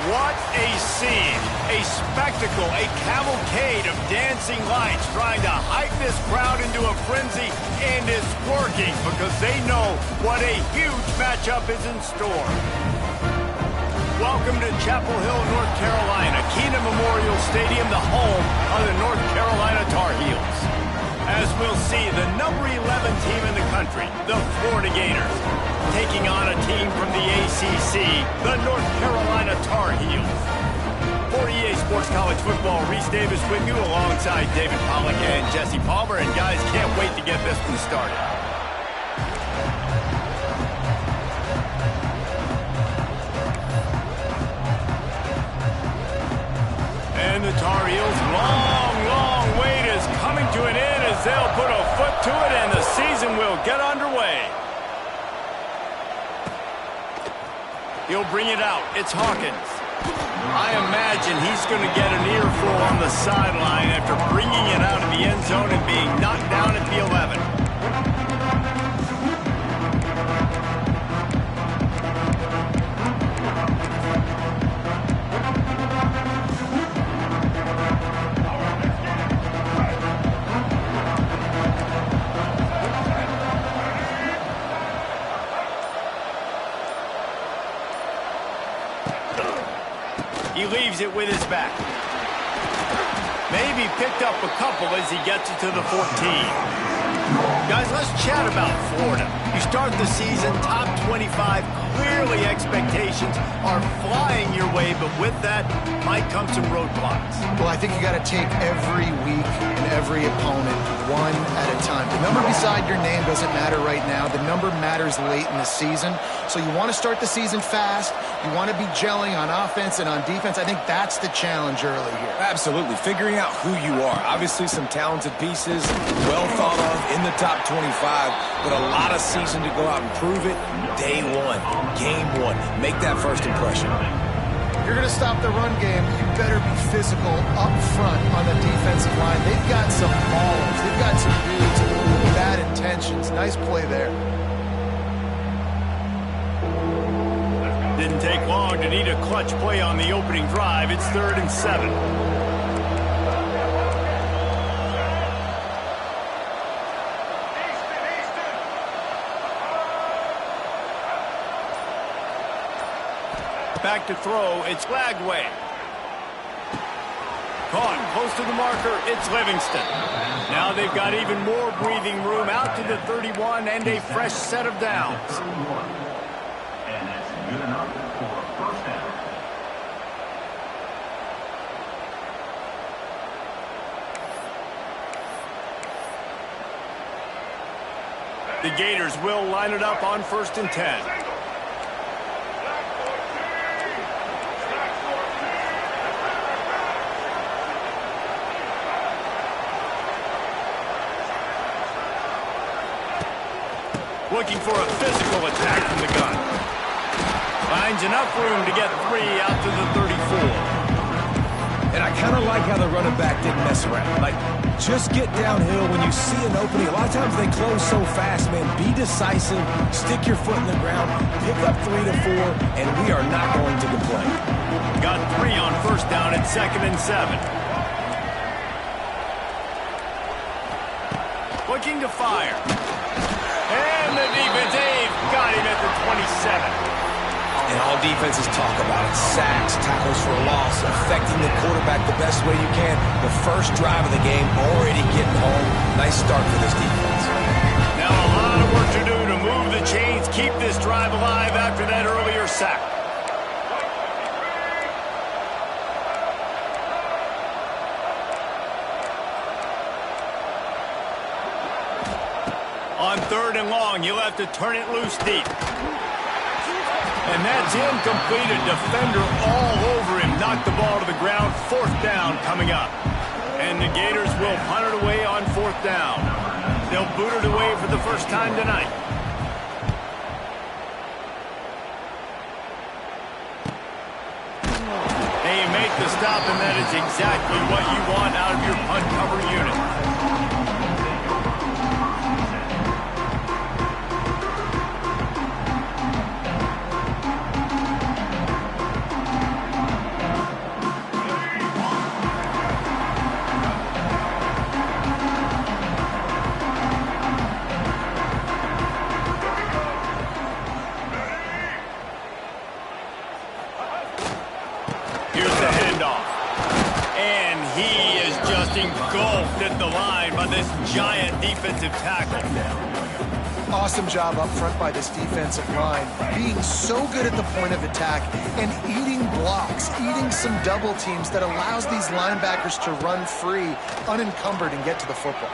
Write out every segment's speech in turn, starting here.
What a scene, a spectacle, a cavalcade of dancing lights trying to hype this crowd into a frenzy, and it's working because they know what a huge matchup is in store. Welcome to Chapel Hill, North Carolina, Keenan Memorial Stadium, the home of the North Carolina Tar Heels. As we'll see, the number 11 team in the country, the Florida Gators, taking on a team from the ACC, the North Carolina Tar Heels. For EA Sports College Football, Reese Davis with you alongside David Pollack and Jesse Palmer. And guys, can't wait to get this one started. And the Tar Heels' long wait is coming to an end as they'll put a foot to it and the season will get underway. He'll bring it out. It's Hawkins. I imagine he's going to get an earful on the sideline after bringing it out of the end zone and being knocked down at the 11. He leaves it with his back. Maybe picked up a couple as he gets it to the 14. Guys, let's chat about Florida. You start the season top 25. Clearly expectations are flying your way, but with that might come some roadblocks. Well, I think you got to take every week and every opponent one at a time. The number beside your name doesn't matter right now. The number matters late in the season. So you want to start the season fast. You want to be gelling on offense and on defense. I think that's the challenge early here. Absolutely. Figuring out who you are. Obviously some talented pieces, well thought of in the top 25, but a lot of season to go out and prove it. Day one, game one. Make that first impression. If you're going to stop the run game, you better be physical up front on the defensive line. They've got some ballers. They've got some dudes with bad intentions. Nice play there. Didn't take long to need a clutch play on the opening drive. It's 3rd and 7. Back to throw, it's Lagway. Caught, close to the marker, it's Livingston. Now they've got even more breathing room out to the 31 and a fresh set of downs. And that's good enough for a first down. The Gators will line it up on 1st and 10. Looking for a physical attack from the gun. Finds enough room to get 3 out to the 34. And I kind of like how the running back didn't mess around. Like, just get downhill when you see an opening. A lot of times they close so fast, man. Be decisive, stick your foot in the ground, pick up 3 to 4, and we are not going to complain. Got 3 on 1st down at 2nd and 7. Looking to fire. And the defense, they've got him at the 27. And all defenses talk about it. Sacks, tackles for a loss, affecting the quarterback the best way you can. The first drive of the game, already getting home. Nice start for this defense. Now a lot of work to do to move the chains, keep this drive alive after that earlier sack. On 3rd and long, you'll have to turn it loose deep. And that's incomplete. A defender all over him. Knocked the ball to the ground. 4th down coming up. And the Gators will punt it away on 4th down. They'll boot it away for the first time tonight. And you make the stop, and that is exactly what you want out of your punt cover unit. Just engulfed at the line by this giant defensive tackle. Awesome job up front by this defensive line, being so good at the point of attack and eating blocks, eating some double teams that allows these linebackers to run free, unencumbered, and get to the football.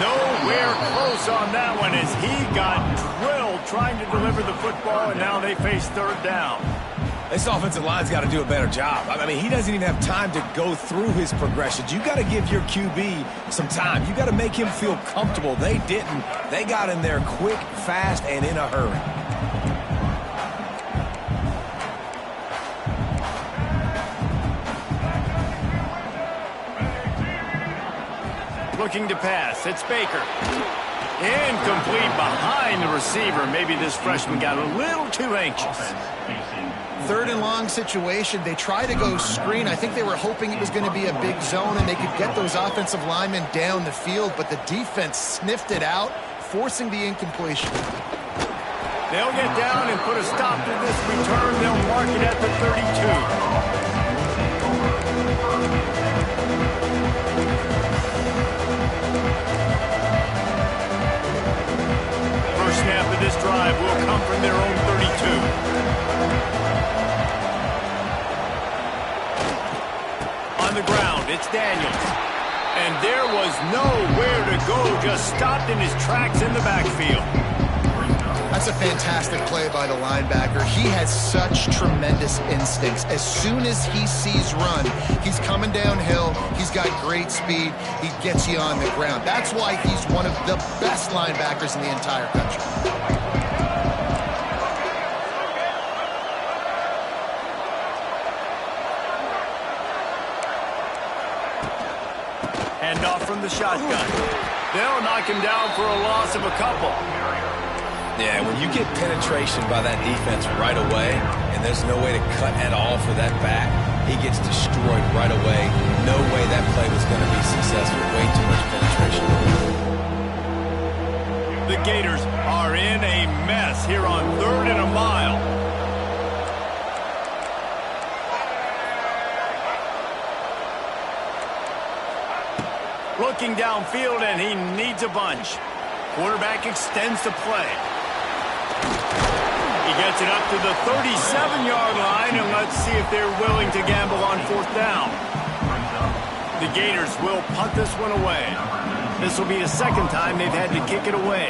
Nowhere close on that one as he got drilled trying to deliver the football, and now they face third down. This offensive line's got to do a better job. I mean, he doesn't even have time to go through his progressions. You got to give your QB some time. You got to make him feel comfortable. They didn't. They got in there quick, fast, and in a hurry. Looking to pass. It's Baker. Incomplete behind the receiver. Maybe this freshman got a little too anxious. Third and long situation. They try to go screen. I think they were hoping it was going to be a big zone and they could get those offensive linemen down the field, but the defense sniffed it out, forcing the incompletion. They'll get down and put a stop to this return. They'll mark it at the 32. First snap of this drive will come from their own 32. On the ground, it's Daniels. And there was nowhere to go, just stopped in his tracks in the backfield. That's a fantastic play by the linebacker. He has such tremendous instincts. As soon as he sees run, he's coming downhill. He's got great speed. He gets you on the ground. That's why he's one of the best linebackers in the entire country. Hand off from the shotgun. They'll knock him down for a loss of a couple. Yeah, when you get penetration by that defense right away, and there's no way to cut at all for that back, he gets destroyed right away. No way that play was going to be successful. Way too much penetration. The Gators are in a mess here on 3rd and a mile. Looking downfield, and he needs a bunch. Quarterback extends the play. He gets it up to the 37-yard line, and let's see if they're willing to gamble on 4th down. The Gators will punt this one away. This will be the second time they've had to kick it away.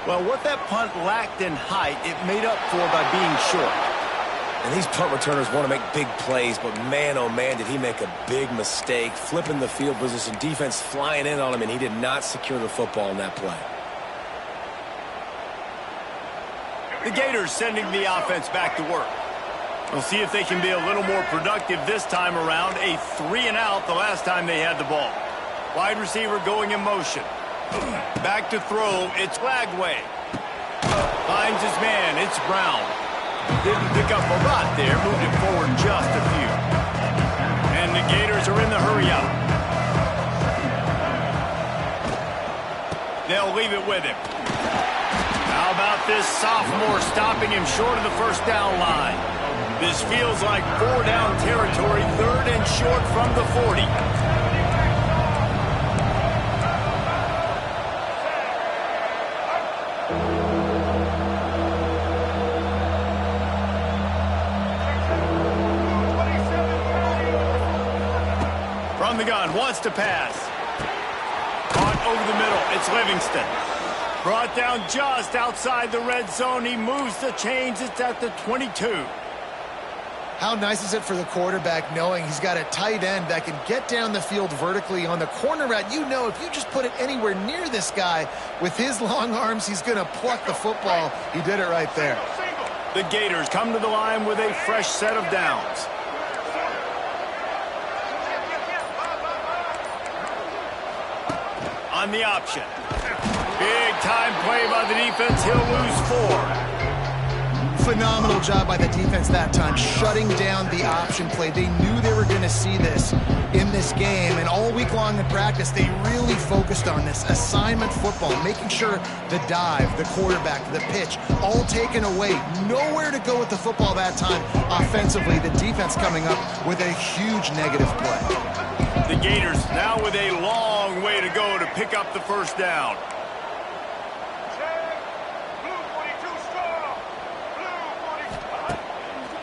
Well, what that punt lacked in height, it made up for by being short. And these punt returners want to make big plays, but man, oh man, did he make a big mistake. Flipping the field position, defense flying in on him, and he did not secure the football in that play. The Gators sending the offense back to work. We'll see if they can be a little more productive this time around. A 3-and-out the last time they had the ball. Wide receiver going in motion. Back to throw, it's Lagway. Finds his man, it's Brown. Didn't pick up a lot there, moved it forward just a few. And the Gators are in the hurry up. They'll leave it with him. How about this sophomore stopping him short of the 1st down line? This feels like 4-down territory, 3rd and short from the 40. From the gun, wants to pass. Caught over the middle, it's Livingston. Brought down just outside the red zone. He moves the chains, it's at the 22. How nice is it for the quarterback knowing he's got a tight end that can get down the field vertically on the corner route? You know, if you just put it anywhere near this guy with his long arms, he's going to pluck the football. He did it right there. The Gators come to the line with a fresh set of downs. On the option. Big time play by the defense. He'll lose 4. Phenomenal job by the defense that time, shutting down the option play. They knew they were going to see this in this game, and all week long in practice, they really focused on this assignment football, making sure the dive, the quarterback, the pitch, all taken away. Nowhere to go with the football that time offensively. The defense coming up with a huge negative play. The Gators now with a long way to go to pick up the first down.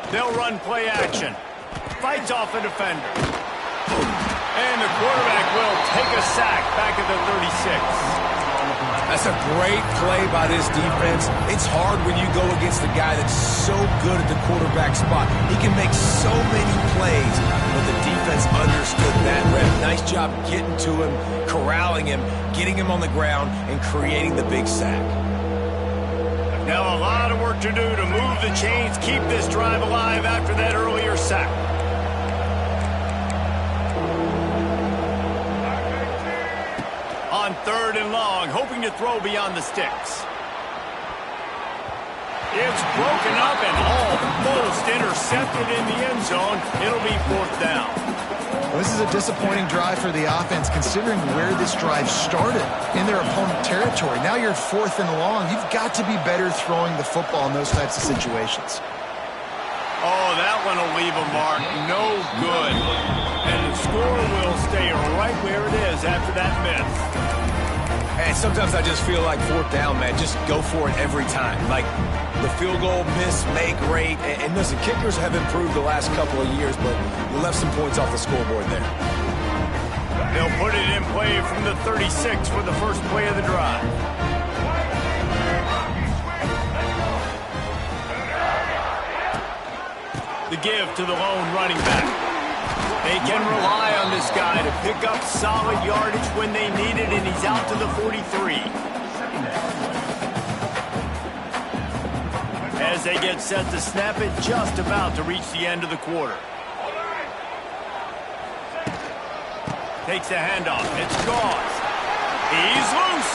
They'll run play action. Fights off a defender. And the quarterback will take a sack back at the 36. That's a great play by this defense. It's hard when you go against a guy that's so good at the quarterback spot. He can make so many plays, but the defense understood that. Ref, nice job getting to him, corralling him, getting him on the ground, and creating the big sack. Now a lot of work to do to move the chains, keep this drive alive after that earlier sack. On 3rd and long, hoping to throw beyond the sticks. It's broken up and almost intercepted in the end zone. It'll be 4th down. Well, this is a disappointing drive for the offense, considering where this drive started in their opponent territory. Now you're 4th and long. You've got to be better throwing the football in those types of situations. Oh, that one will leave a mark. No good. And the score will stay right where it is after that miss. And sometimes I just feel like 4th down, man, just go for it every time. Like the field goal miss, make great. And listen, kickers have improved the last couple of years, but you left some points off the scoreboard there. They'll put it in play from the 36 for the first play of the drive. The give to the lone running back. They can rely on this guy to pick up solid yardage when they need it, and he's out to the 43. As they get set to snap it, just about to reach the end of the quarter. Takes the handoff. It's Gauze. He's loose.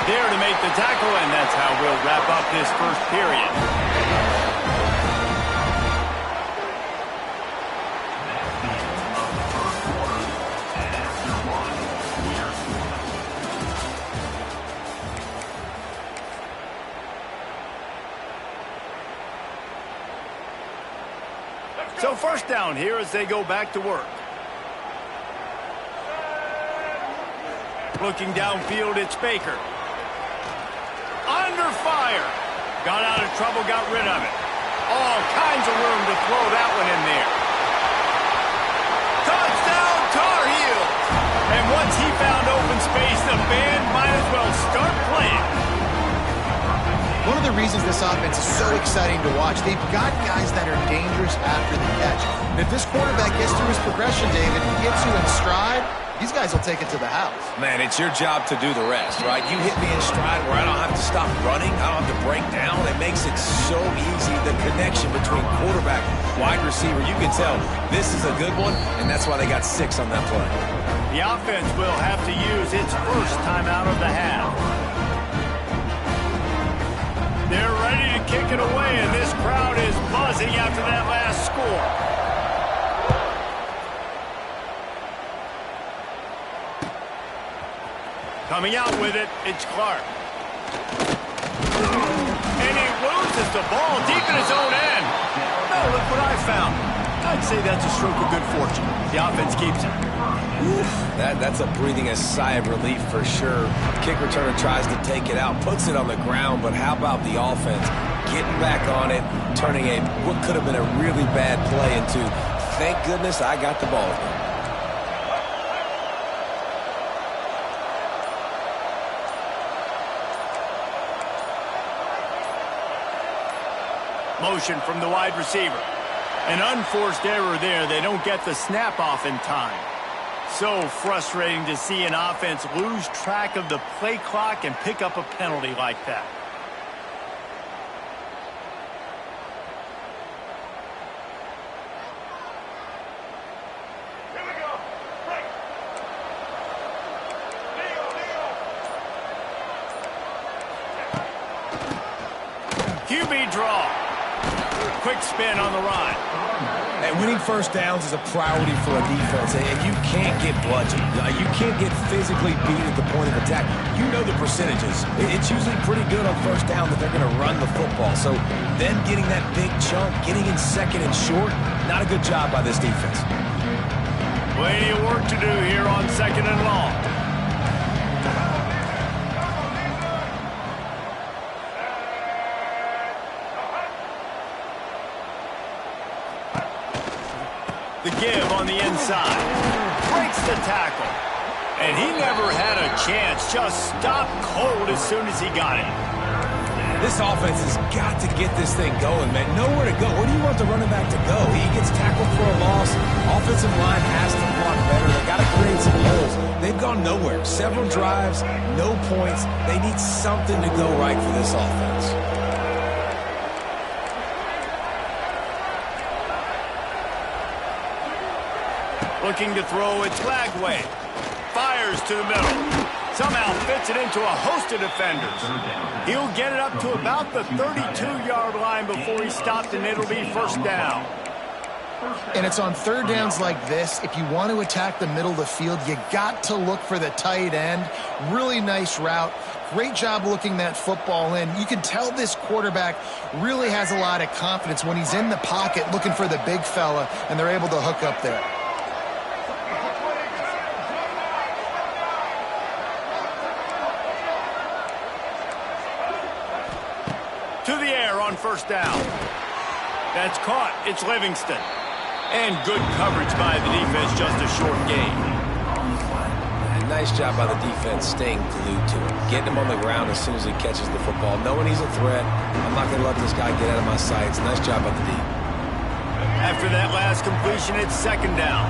There to make the tackle, and that's how we'll wrap up this first period. So 1st down here as they go back to work. Looking downfield, it's Baker. Under fire. Got out of trouble, got rid of it. All kinds of room to throw that one in there. Touchdown, Tar Heels! And once he found open space, the band might as well start playing. One of the reasons this offense is so exciting to watch, they've got guys that are dangerous after the catch. And if this quarterback gets through his progression, David, gets you in stride, these guys will take it to the house. Man, it's your job to do the rest, right? You hit me in stride where I don't have to stop running. I don't have to break down. It makes it so easy. The connection between quarterback, wide receiver, you can tell this is a good one, and that's why they got 6 on that play. The offense will have to use its first time out of the half. They're ready to kick it away, and this crowd is buzzing after that last score. Coming out with it, it's Clark. And he loses the ball deep in his own end. Oh, look what I found. I'd say that's a stroke of good fortune. The offense keeps it. That's a breathing a sigh of relief for sure. Kick returner tries to take it out, puts it on the ground, but how about the offense getting back on it, turning what could have been a really bad play into, thank goodness I got the ball. Motion from the wide receiver. An unforced error there. They don't get the snap off in time. So frustrating to see an offense lose track of the play clock and pick up a penalty like that. Here we go. Break. QB draw. quick spin on the run. And winning first downs is a priority for a defense, and you can't get bludgeoned. You can't get physically beat at the point of attack. You know the percentages. It's usually pretty good on first down that they're going to run the football. So then getting that big chunk, getting in second and short, not a good job by this defense. Plenty of work to do here on second and long. The give on the inside. Breaks the tackle. And he never had a chance. Just stopped cold as soon as he got it. This offense has got to get this thing going, man. Nowhere to go. Where do you want the running back to go? He gets tackled for a loss. Offensive line has to block better. They got to create some holes. They've gone nowhere. Several drives, no points. They need something to go right for this offense. Looking to throw, it's Lagway. Fires to the middle. Somehow fits it into a host of defenders. He'll get it up to about the 32-yard line before he's stopped, and it'll be first down. And it's on third downs like this. If you want to attack the middle of the field, you got to look for the tight end. Really nice route. Great job looking that football in. You can tell this quarterback really has a lot of confidence when he's in the pocket looking for the big fella, and they're able to hook up there. To the air on first down. That's caught. It's Livingston. And good coverage by the defense, just a short gain. Nice job by the defense staying glued to him. Getting him on the ground as soon as he catches the football. Knowing he's a threat, I'm not going to let this guy get out of my sights. Nice job by the D. After that last completion, it's second down.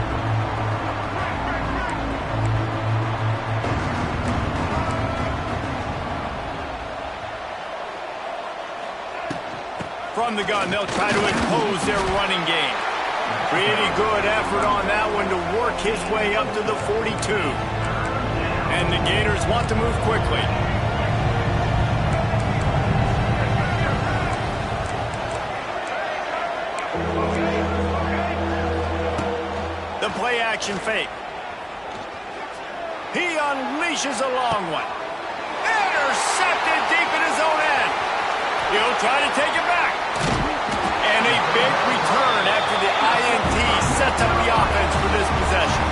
From the gun, they'll try to impose their running game. Pretty good effort on that one to work his way up to the 42. And the Gators want to move quickly. The play action fake. He unleashes a long one. Intercepted deep in his own end. He'll try to take it back. And a big return after the INT sets up the offense for this possession.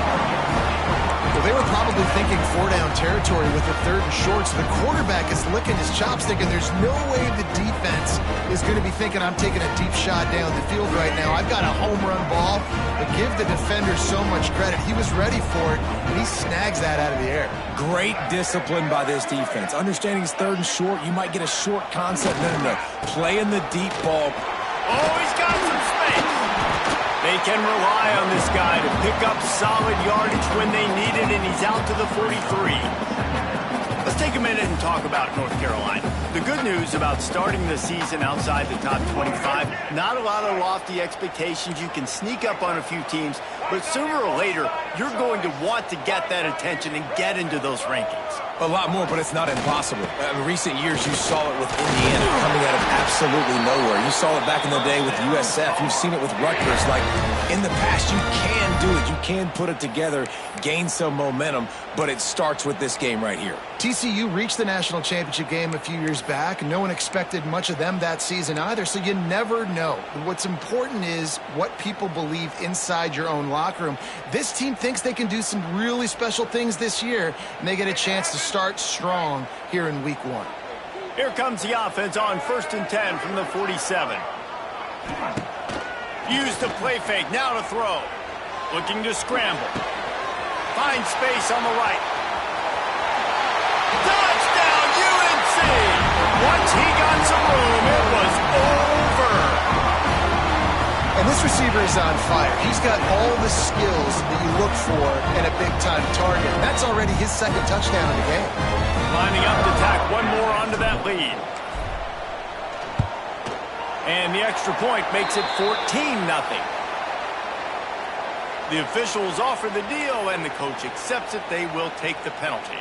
Well, they were probably thinking four-down territory with the third and short, so the quarterback is licking his chops thinking there's no way the defense is going to be thinking I'm taking a deep shot down the field right now. I've got a home run ball, but give the defender so much credit. He was ready for it, and he snags that out of the air. Great discipline by this defense. Understanding it's third and short, you might get a short concept. No. Playing the deep ball. Oh, he's got some space. They can rely on this guy to pick up solid yardage when they need it, and he's out to the 43. Let's take a minute and talk about North Carolina. The good news about starting the season outside the top 25, not a lot of lofty expectations. You can sneak up on a few teams, but sooner or later, you're going to want to get that attention and get into those rankings. A lot more, but it's not impossible. In recent years, you saw it with Indiana coming out of absolutely nowhere. You saw it back in the day with USF. You've seen it with Rutgers. Like, in the past, you can do it. You can put it together, gain some momentum, but it starts with this game right here. TCU reached the national championship game a few years back. No one expected much of them that season either, so you never know. What's important is what people believe inside your own locker room. This team thinks they can do some really special things this year, and they get a chance to start strong here in week one. Here comes the offense on 1st and 10 from the 47. Use the play fake, now to throw. Looking to scramble. Finds space on the right. Touchdown, UNC! Once he got some room, it was over. And this receiver is on fire. He's got all the skills that you look for in a big-time target. That's already his second touchdown of the game. Lining up to tack one more onto that lead. And the extra point makes it 14-0. The officials offer the deal, and the coach accepts it. They will take the penalty.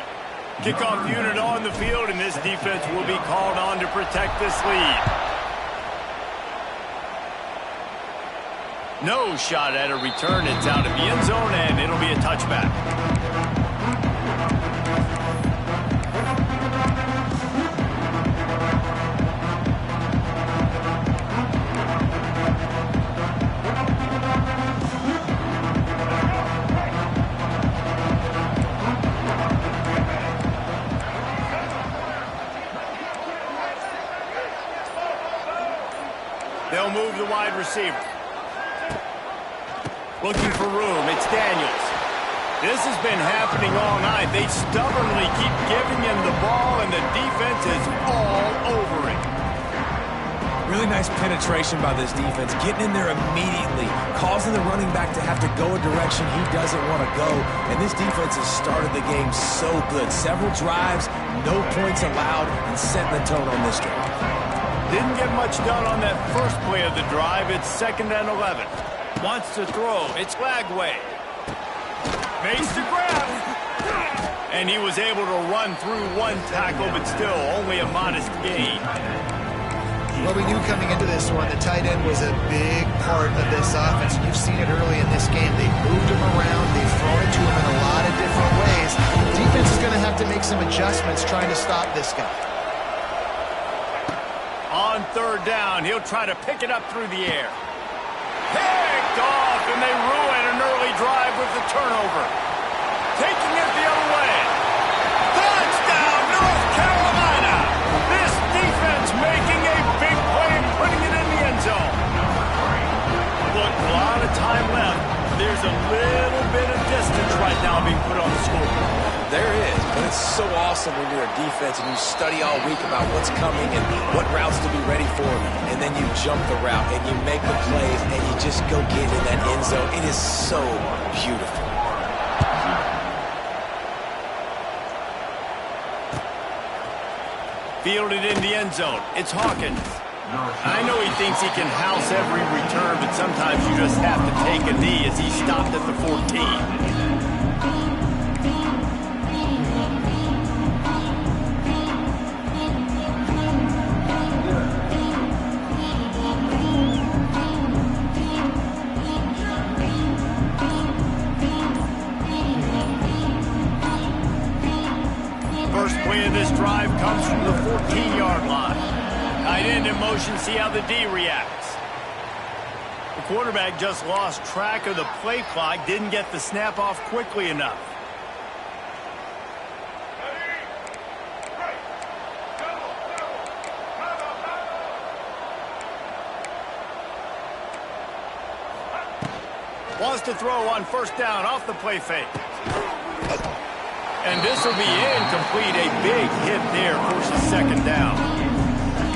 Kickoff unit on the field, and this defense will be called on to protect this lead. No shot at a return. It's out of the end zone, and it'll be a touchback. They'll move the wide receiver. Looking for room. It's Daniels. This has been happening all night. They stubbornly keep giving him the ball, and the defense is all over it. Really nice penetration by this defense, getting in there immediately, causing the running back to have to go a direction he doesn't want to go. And this defense has started the game so good. Several drives, no points allowed, and setting the tone on this drive. Didn't get much done on that first play of the drive. It's 2nd and 11. Wants to throw. It's Lagway. Makes the grab. And he was able to run through one tackle, but still only a modest gain. Well, we knew coming into this one, the tight end was a big part of this offense. You've seen it early in this game. They've moved him around. They've thrown it to him in a lot of different ways. The defense is going to have to make some adjustments trying to stop this guy. On 3rd down, he'll try to pick it up through the air. Picked off, and they ruin an early drive with the turnover. Taking it the other way. Touchdown, North Carolina! This defense making a big play and putting it in the end zone. Look, a lot of time left. There's a little bit of distance right now being put on the scoreboard. There is, but it's so awesome when you're a defense and you study all week about what's coming and what routes to be ready for, and then you jump the route and you make the plays and you just go get in that end zone. It is so beautiful. Fielded in the end zone. It's Hawkins. I know he thinks he can house every return, but sometimes you just have to take a knee as he stopped at the 14. This drive comes from the 14-yard line. Tight end in motion, see how the D reacts. The quarterback just lost track of the play clock, didn't get the snap off quickly enough. Wants to throw on 1st down off the play fake. And this will be incomplete. A big hit there, forces 2nd down.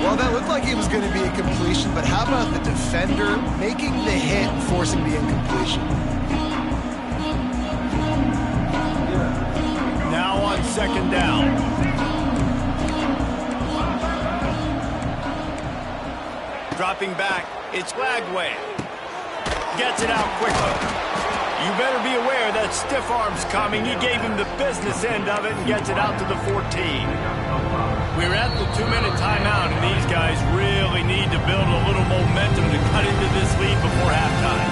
Well, that looked like it was going to be a completion, but how about the defender making the hit and forcing the incompletion? Now on 2nd down. Dropping back, it's Lagway. Gets it out quickly. You better be aware that stiff arm's coming. He gave him the business end of it and gets it out to the 14. We're at the 2-minute timeout, and these guys really need to build a little momentum to cut into this lead before halftime.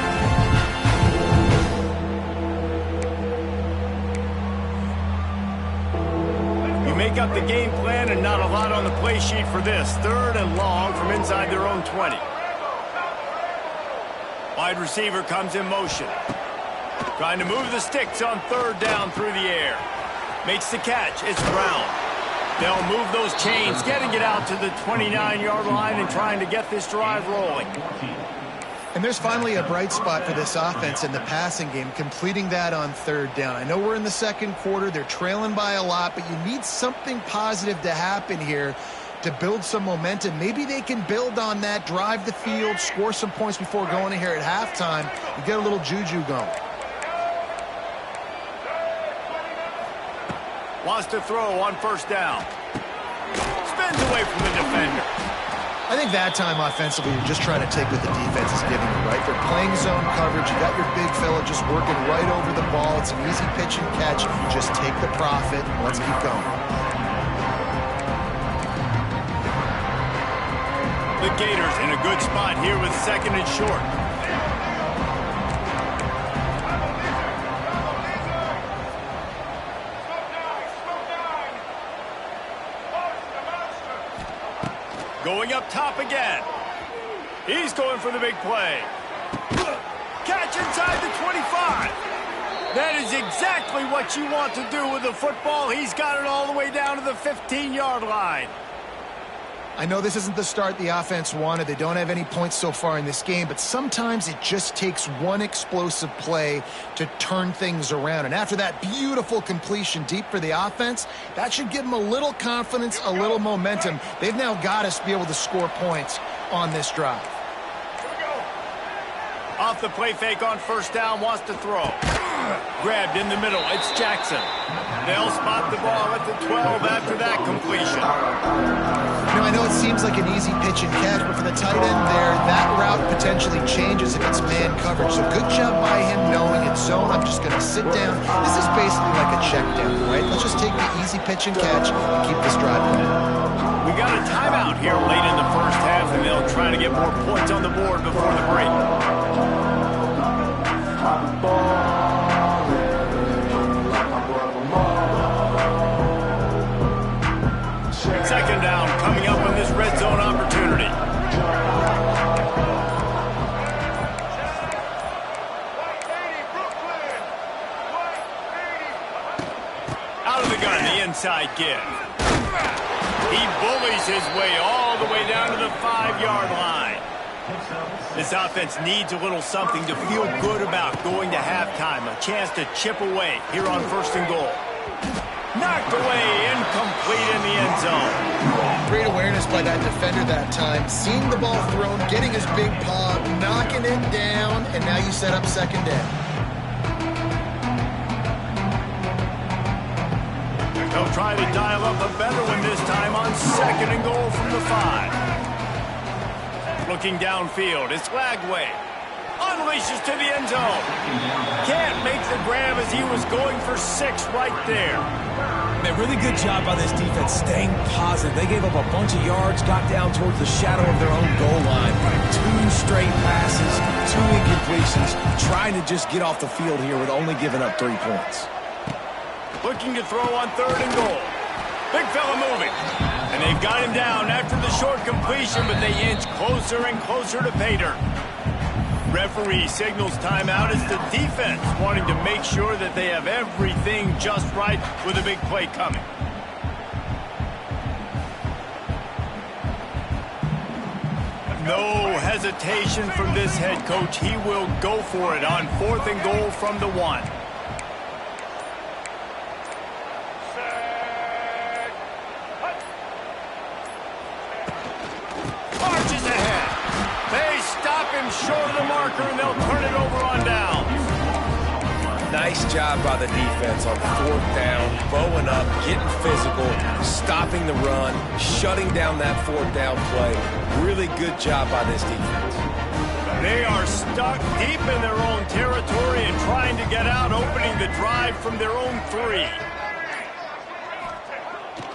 You make up the game plan and not a lot on the play sheet for this. 3rd and long from inside their own 20. Wide receiver comes in motion. Trying to move the sticks on 3rd down through the air. Makes the catch. It's Brown. They'll move those chains, getting it out to the 29-yard line and trying to get this drive rolling. And there's finally a bright spot for this offense in the passing game, completing that on 3rd down. I know we're in the 2nd quarter. They're trailing by a lot, but you need something positive to happen here to build some momentum. Maybe they can build on that, drive the field, score some points before going in here at halftime and get a little juju going. Wants to throw on 1st down. Spins away from the defender. I think that time offensively, you're just trying to take what the defense is giving you, right? They're playing zone coverage. You got your big fella just working right over the ball. It's an easy pitch and catch. Just take the profit. Let's keep going. The Gators in a good spot here with 2nd and short. Going up top again. He's going for the big play. Catch inside the 25. That is exactly what you want to do with the football. He's got it all the way down to the 15-yard line. I know this isn't the start the offense wanted. They don't have any points so far in this game, but sometimes it just takes one explosive play to turn things around. And after that beautiful completion deep for the offense, that should give them a little confidence, a little momentum. They've now got us to be able to score points on this drive. Off the play fake on first down, wants to throw. Grabbed in the middle, it's Jackson. They'll spot the ball at the 12 after that completion. Now, I know it seems like an easy pitch and catch, but for the tight end there, that route potentially changes if it's man coverage. So good job by him knowing it's zone. I'm just going to sit down. This is basically like a check down, right? Let's just take the easy pitch and catch and keep this drive going. We got a timeout here late in the first half, and they'll try to get more points on the board before the break. Second down coming up on this red zone opportunity. Out of the gun, the inside give. He bullies his way all the way down to the 5-yard line. This offense needs a little something to feel good about going to halftime. A chance to chip away here on 1st and goal. Knocked away, incomplete in the end zone. Great awareness by that defender that time. Seeing the ball thrown, getting his big paw, knocking it down, and now you set up second down. They'll try to dial up a better one this time on 2nd and goal from the 5. Looking downfield, it's Lagway. Unleashes to the end zone. Can't make the grab as he was going for 6 right there. Man, really good job by this defense staying positive. They gave up a bunch of yards, got down towards the shadow of their own goal line. 2 straight passes, 2 incompletions, trying to just get off the field here with only giving up 3 points. Looking to throw on 3rd and goal. Big fella moving. And they've got him down after the short completion, but they inch closer and closer to pay dirt. Referee signals timeout. It's the defense wanting to make sure that they have everything just right with a big play coming. No hesitation from this head coach. He will go for it on 4th and goal from the 1. Marches ahead. They stop him short of the marker, and they'll turn it over on down. Nice job by the defense on 4th down, bowing up, getting physical, stopping the run, shutting down that 4th down play. Really good job by this defense. They are stuck deep in their own territory and trying to get out, opening the drive from their own 3.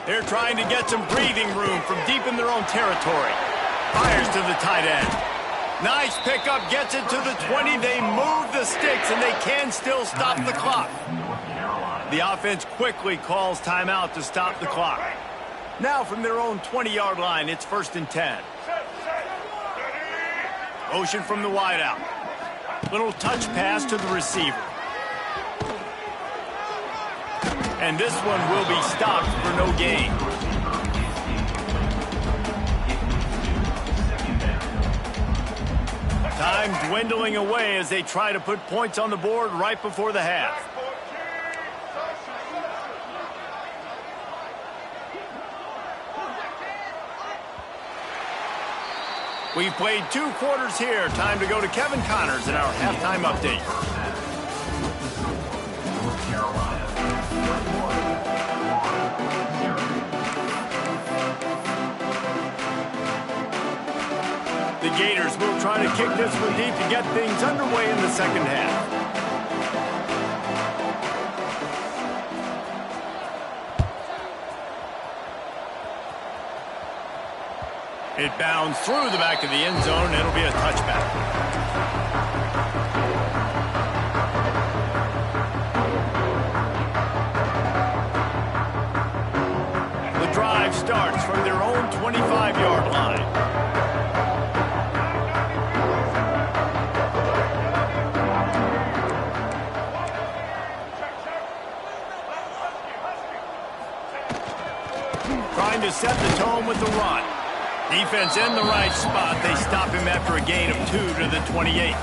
They're trying to get some breathing room from deep in their own territory. Fires to the tight end. Nice pickup, gets it to the 20. They move the sticks, and they can still stop the clock. The offense quickly calls timeout to stop the clock. Now from their own 20-yard line, it's 1st and 10. Motion from the wideout. Little touch pass to the receiver. And this one will be stopped for no gain. Time dwindling away as they try to put points on the board right before the half. We've played 2 quarters here. Time to go to Kevin Connors in our halftime update. The Gators will try to kick this one deep to get things underway in the second half. It bounds through the back of the end zone. It'll be a touchback. The drive starts from their own 25-yard line. set the tone with the run. Defense in the right spot. They stop him after a gain of 2 to the 28.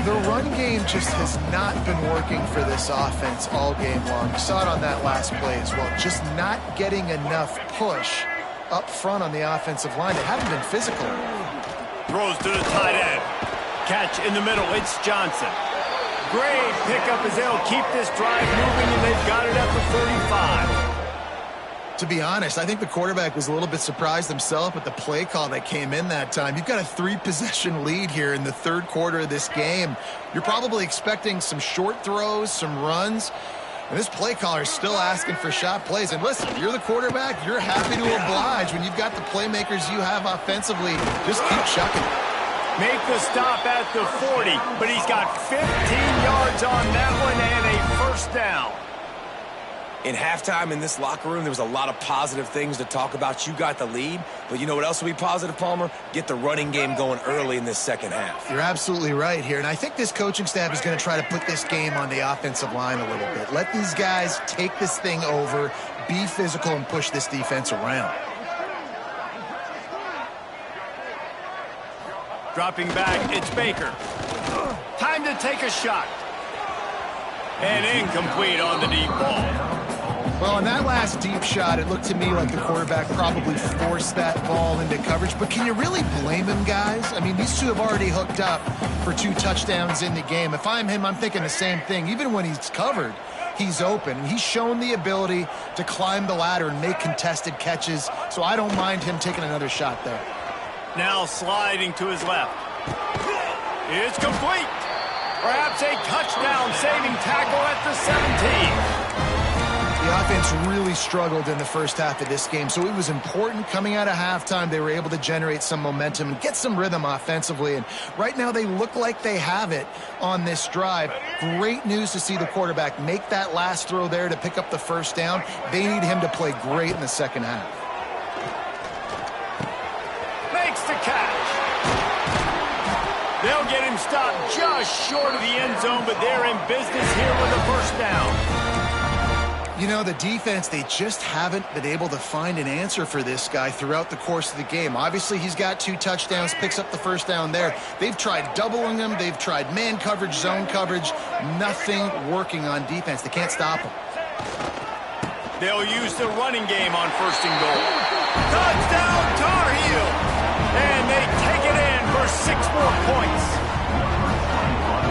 The run game just has not been working for this offense all game long. You saw it on that last play as well. Just not getting enough push up front on the offensive line. They haven't been physical. Throws to the tight end. Catch in the middle. It's Johnson. Great pickup as they'll keep this drive moving, and they've got it at the 35. To be honest, I think the quarterback was a little bit surprised himself at the play call that came in that time. You've got a 3-possession lead here in the third quarter of this game. You're probably expecting some short throws, some runs. And this play caller is still asking for shot plays. And listen, you're the quarterback. You're happy to oblige when you've got the playmakers you have offensively. Just keep chucking. Make the stop at the 40, but he's got 15 yards on that one and a first down. In halftime in this locker room, there was a lot of positive things to talk about. You got the lead, but you know what else will be positive, Palmer? Get the running game going early in this second half. You're absolutely right here, and I think this coaching staff is going to try to put this game on the offensive line a little bit. Let these guys take this thing over, be physical, and push this defense around. Dropping back, it's Baker. Time to take a shot. And incomplete on the deep ball. Well, on that last deep shot, it looked to me like the quarterback probably forced that ball into coverage. But can you really blame him, guys? I mean, these two have already hooked up for 2 touchdowns in the game. If I'm him, I'm thinking the same thing. Even when he's covered, he's open. And he's shown the ability to climb the ladder and make contested catches. So I don't mind him taking another shot there. Now sliding to his left. It's complete. Perhaps a touchdown-saving tackle at the 17. The offense really struggled in the first half of this game, so it was important coming out of halftime. They were able to generate some momentum and get some rhythm offensively, and right now they look like they have it on this drive. Great news to see the quarterback make that last throw there to pick up the first down. They need him to play great in the second half. Makes the catch. They'll get him stopped just short of the end zone, but they're in business here with a first down. You know, the defense, they just haven't been able to find an answer for this guy throughout the course of the game. Obviously, he's got 2 touchdowns, picks up the first down there. They've tried doubling him. They've tried man coverage, zone coverage. Nothing working on defense. They can't stop him. They'll use the running game on first and goal. Touchdown, Tar Heels! And they take it in for 6 more points.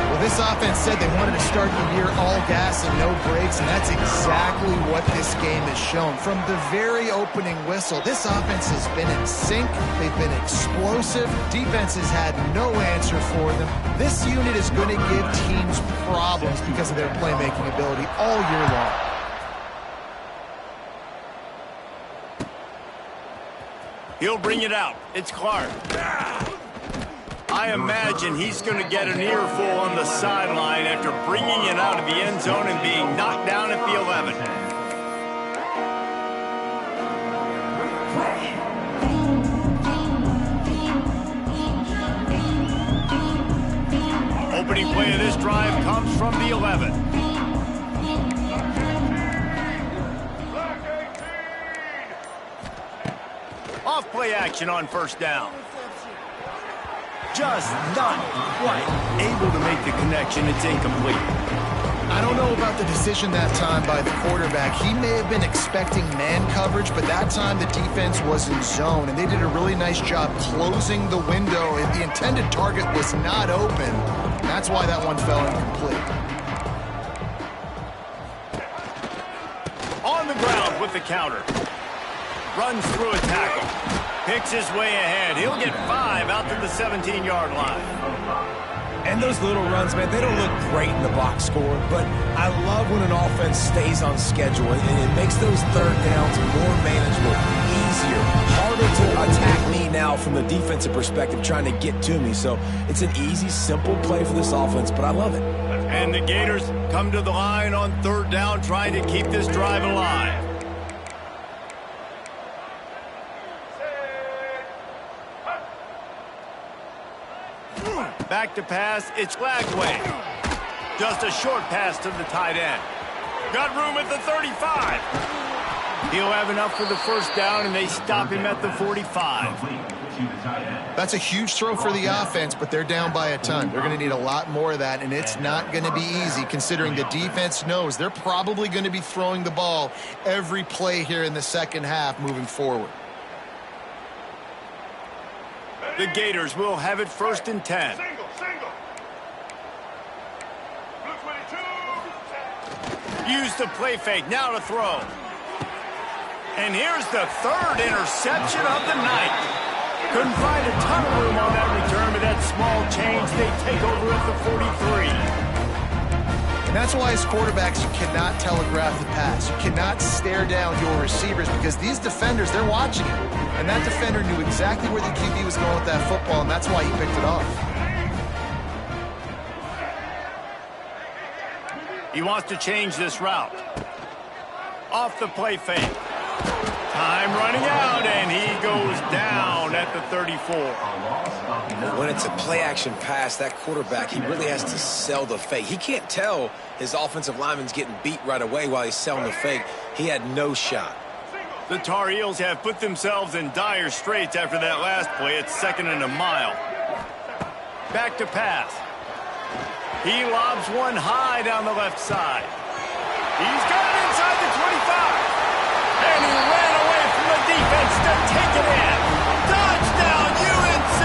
Well, this offense said they wanted to start the year all gas and no brakes, and that's exactly what this game has shown. From the very opening whistle, this offense has been in sync. They've been explosive. Defense has had no answer for them. This unit is going to give teams problems because of their playmaking ability all year long. He'll bring it out. It's Clark. I imagine he's going to get an earful on the sideline after bringing it out of the end zone and being knocked down at the 11. Opening play of this drive comes from the 11. Off play action on first down. Just not quite able to make the connection. It's incomplete. I don't know about the decision that time by the quarterback. He may have been expecting man coverage, but that time the defense was in zone, and they did a really nice job closing the window. The intended target was not open. That's why that one fell incomplete. On the ground with the counter. Runs through a tackle. Picks his way ahead. He'll get 5 out to the 17-yard line. And those little runs, man, they don't look great in the box score, but I love when an offense stays on schedule, and it makes those third downs more manageable, easier, harder to attack me now from the defensive perspective trying to get to me. So it's an easy, simple play for this offense, but I love it. And the Gators come to the line on third down, trying to keep this drive alive. Back to pass, it's Lagway. Just a short pass to the tight end. Got room at the 35. He'll have enough for the first down, and they stop him at the 45. That's a huge throw for the offense, but they're down by a ton. They're going to need a lot more of that, and it's not going to be easy considering the defense knows they're probably going to be throwing the ball every play here in the second half moving forward. The Gators will have it 1st and 10. Use the play fake, now to throw. And here's the 3rd interception of the night. Couldn't find a ton of room on that return, but that small change, they take over at the 43. And that's why as quarterbacks, you cannot telegraph the pass. You cannot stare down your receivers because these defenders, they're watching it. And that defender knew exactly where the QB was going with that football, and that's why he picked it off. He wants to change this route. Off the play fake. Time running out, and he goes down at the 34. When it's a play-action pass, that quarterback, he really has to sell the fake. He can't tell his offensive lineman's getting beat right away while he's selling the fake. He had no shot. The Tar Heels have put themselves in dire straits after that last play. It's 2nd and a mile. Back to pass. He lobs one high down the left side. He's got it inside the 25. And he ran away from the defense to take it in. Touchdown, UNC!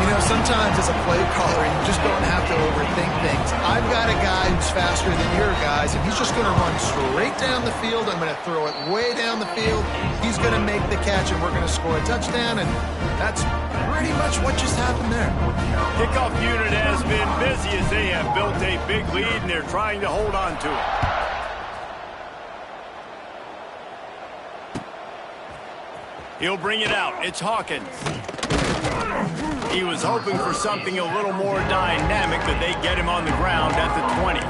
You know, sometimes as a play caller, you just don't have to overthink things. I've got a guy who's faster than your guys, and he's just going to run straight down the field. I'm going to throw it way down the field. He's going to make the catch, and we're going to score a touchdown, and that's pretty much what just happened there. Kickoff unit has been busy as they have built a big lead, and they're trying to hold on to it. He'll bring it out. It's Hawkins. He was hoping for something a little more dynamic, but they get him on the ground at the 20.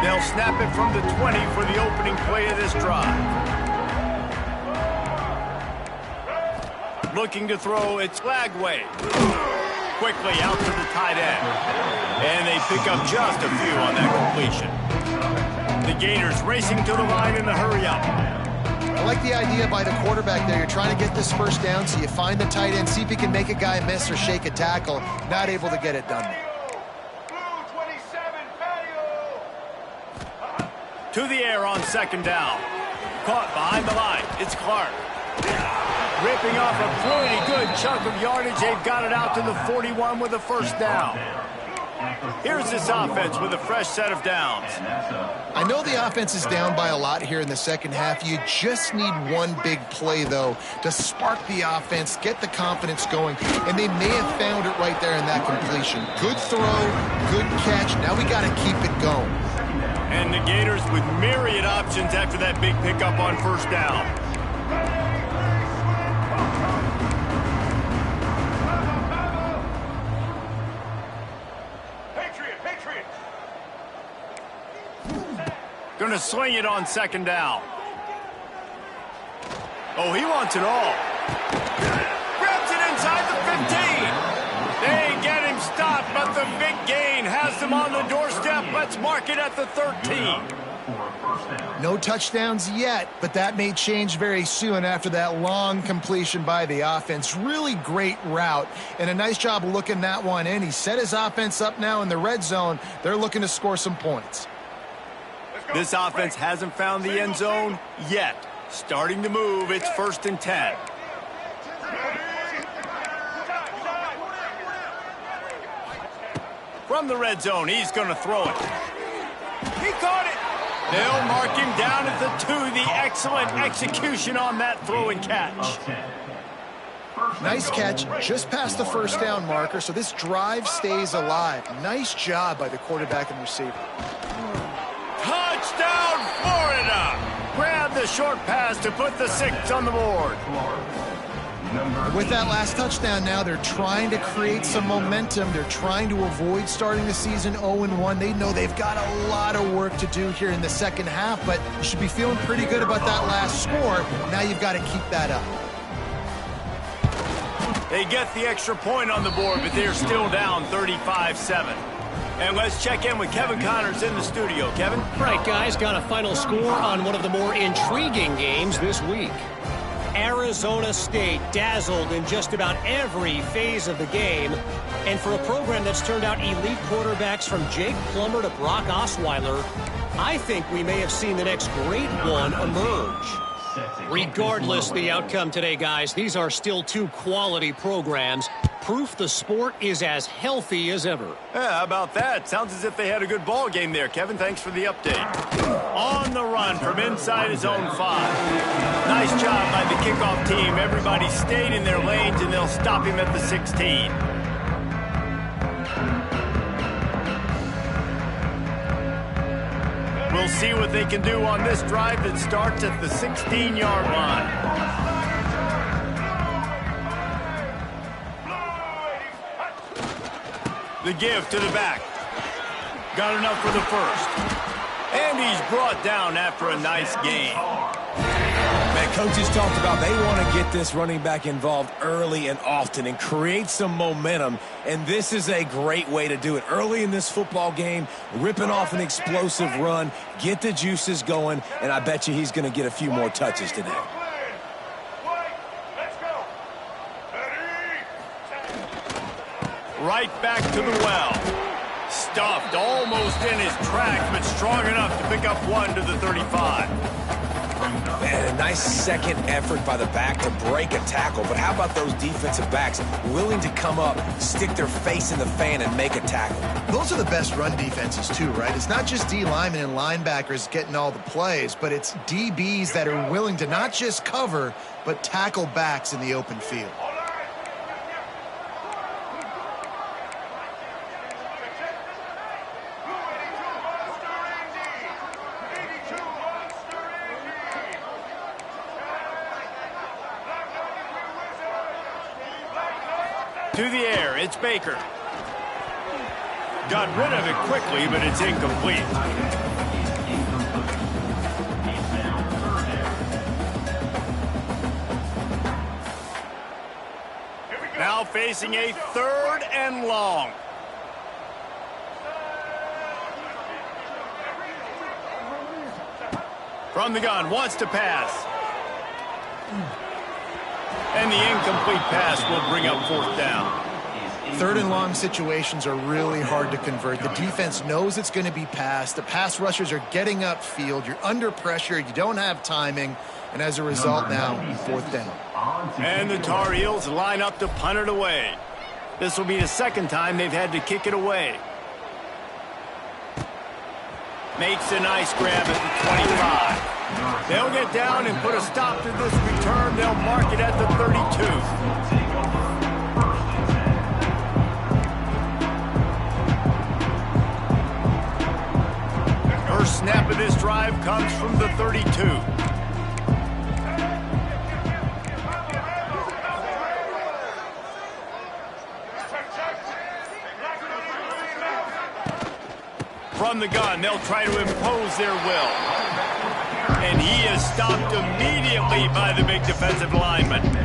They'll snap it from the 20 for the opening play of this drive. Looking to throw, it's Flagway. Quickly out to the tight end. And they pick up just a few on that completion. The Gators racing to the line in the hurry-up. I like the idea by the quarterback there. You're trying to get this first down, so you find the tight end, see if he can make a guy miss or shake a tackle. Not able to get it done. To the air on 2nd down. Caught behind the line. It's Clark. Ripping off a pretty good chunk of yardage. They've got it out to the 41 with a 1st down. Here's this offense with a fresh set of downs. I know the offense is down by a lot here in the second half. You just need one big play, though, to spark the offense, get the confidence going, and they may have found it right there in that completion. Good throw, good catch. Now we got to keep it going. And the Gators with myriad options after that big pickup on 1st down. Going to swing it on 2nd down. Oh, he wants it all. Grabs it inside the 15. They get him stopped, but the big gain has them on the doorstep. Let's mark it at the 13. No touchdowns yet, but that may change very soon after that long completion by the offense. Really great route, and a nice job of looking that one in. He set his offense up now in the red zone. They're looking to score some points. This offense hasn't found the end zone yet. Starting to move, it's 1st and 10. From the red zone, he's going to throw it. He caught it. They'll mark him down at the 2. The excellent execution on that throw and catch. Nice catch, just past the 1st down marker, so this drive stays alive. Nice job by the quarterback and receiver. Touchdown, Florida! Grab the short pass to put the 6 on the board. And with that last touchdown now, they're trying to create some momentum. They're trying to avoid starting the season 0-1. They know they've got a lot of work to do here in the second half, but you should be feeling pretty good about that last score. Now you've got to keep that up. They get the extra point on the board, but they're still down 35-7. And let's check in with Kevin Connors in the studio. Kevin? Right, guys, got a final score on one of the more intriguing games this week. Arizona State dazzled in just about every phase of the game. And for a program that's turned out elite quarterbacks from Jake Plummer to Brock Osweiler, I think we may have seen the next great one emerge. Regardless the outcome today, guys, these are still two quality programs. Proof the sport is as healthy as ever. Yeah, how about that? Sounds as if they had a good ball game there. Kevin, thanks for the update. On the run from inside his own 5. Nice job by the kickoff team. Everybody stayed in their lanes, and they'll stop him at the 16. We'll see what they can do on this drive that starts at the 16-yard line. The give to the back. Got enough for the first. And he's brought down after a nice gain. Man, coaches talked about they want to get this running back involved early and often and create some momentum. And this is a great way to do it. Early in this football game, ripping off an explosive run, get the juices going, and I bet you he's going to get a few more touches today. Right back to the well. Stuffed almost in his tracks, but strong enough to pick up one to the 35. Man, a nice second effort by the back to break a tackle. But how about those defensive backs willing to come up, stick their face in the fan, and make a tackle? Those are the best run defenses, too, right? It's not just D linemen and linebackers getting all the plays, but it's DBs that are willing to not just cover, but tackle backs in the open field. To the air, it's Baker. Got rid of it quickly, but it's incomplete. Now facing a 3rd and long. From the gun, wants to pass. And the incomplete pass will bring up 4th down. 3rd and long situations are really hard to convert. The defense knows it's going to be passed. The pass rushers are getting upfield. You're under pressure. You don't have timing. And as a result now, 4th down. And the Tar Heels line up to punt it away. This will be the 2nd time they've had to kick it away. Makes a nice grab at the 25. They'll get down and put a stop to this return. They'll mark it at the 32. First snap of this drive comes from the 32. From the gun, they'll try to impose their will. And he is stopped immediately by the big defensive lineman.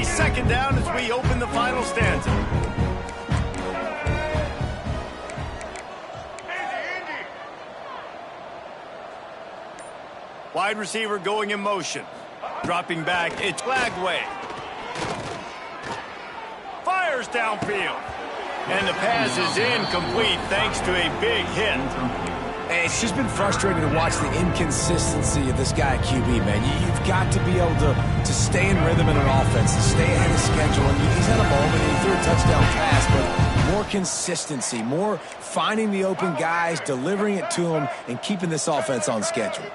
Second down as we open the final stanza. Wide receiver going in motion. Dropping back, it's Lagway. Fires downfield. And the pass is incomplete thanks to a big hit. And it's just been frustrating to watch the inconsistency of this guy at QB, man. You've got to be able to stay in rhythm in an offense, to stay ahead of schedule. And he's had a moment, he threw a touchdown pass, but more consistency, more finding the open guys, delivering it to them, and keeping this offense on schedule.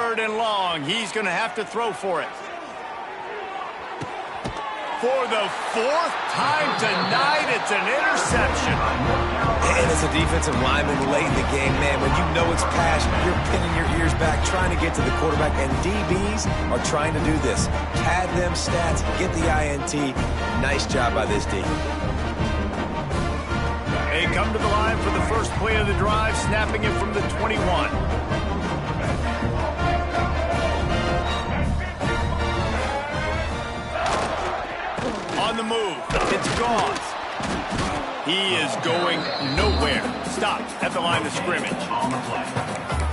3rd and long. He's going to have to throw for it. For the 4th time tonight, it's an interception. And it's a defensive lineman late in the game, man. When you know it's passion, you're pinning your ears back, trying to get to the quarterback. And DBs are trying to do this. Pad them stats, get the INT. Nice job by this D. They come to the line for the first play of the drive, snapping it from the 21. On the move, it's Gauze. He is going nowhere. Stopped at the line of scrimmage.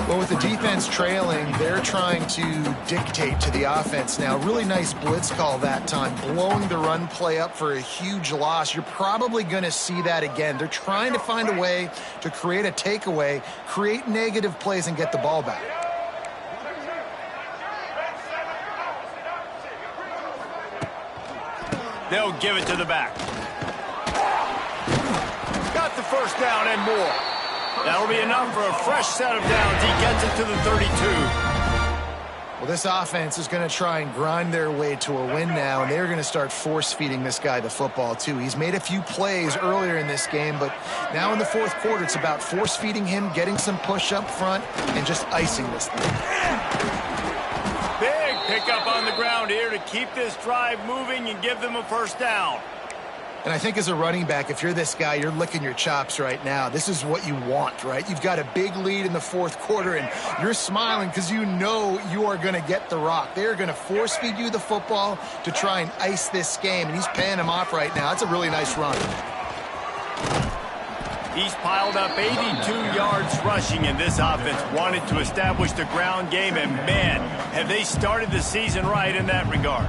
Well, with the defense trailing, they're trying to dictate to the offense now. Really nice blitz call that time, blowing the run play up for a huge loss. You're probably going to see that again. They're trying to find a way to create a takeaway, create negative plays, and get the ball back. They'll give it to the back. Got the first down and more. That'll be enough for a fresh set of downs. He gets it to the 32. Well, this offense is going to try and grind their way to a win now, and they're going to start force-feeding this guy the football, too. He's made a few plays earlier in this game, but now in the 4th quarter, it's about force-feeding him, getting some push up front, and just icing this thing. Big pickup on the ground here to keep this drive moving and give them a first down. And I think as a running back, if you're this guy, you're licking your chops right now. This is what you want, right? You've got a big lead in the 4th quarter, and you're smiling because you know you are going to get the rock. They're going to force-feed you the football to try and ice this game, and he's paying him off right now. That's a really nice run. He's piled up 82 yards rushing, and this offense wanted to establish the ground game, and man, have they started the season right in that regard.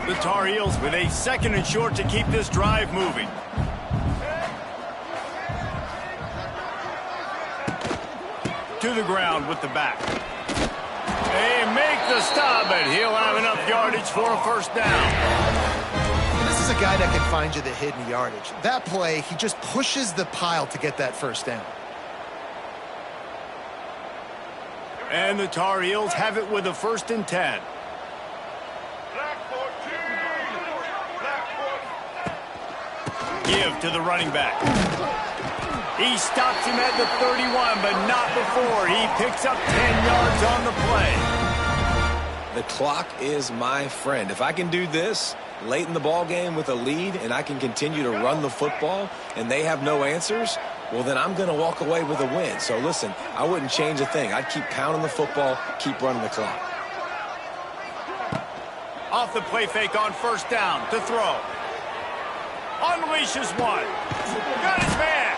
The Tar Heels with a 2nd and short to keep this drive moving. To the ground with the back. They make the stop, and he'll have enough yardage for a first down. This is a guy that can find you the hidden yardage. That play, he just pushes the pile to get that first down. And the Tar Heels have it with a 1st and 10. Give to the running back. He stops him at the 31, but not before. He picks up 10 yards on the play. The clock is my friend. If I can do this late in the ball game with a lead and I can continue to run the football and they have no answers, well, then I'm going to walk away with a win. So, listen, I wouldn't change a thing. I'd keep pounding the football, keep running the clock. Off the play fake on 1st down to throw. Unleashes one. Got his man.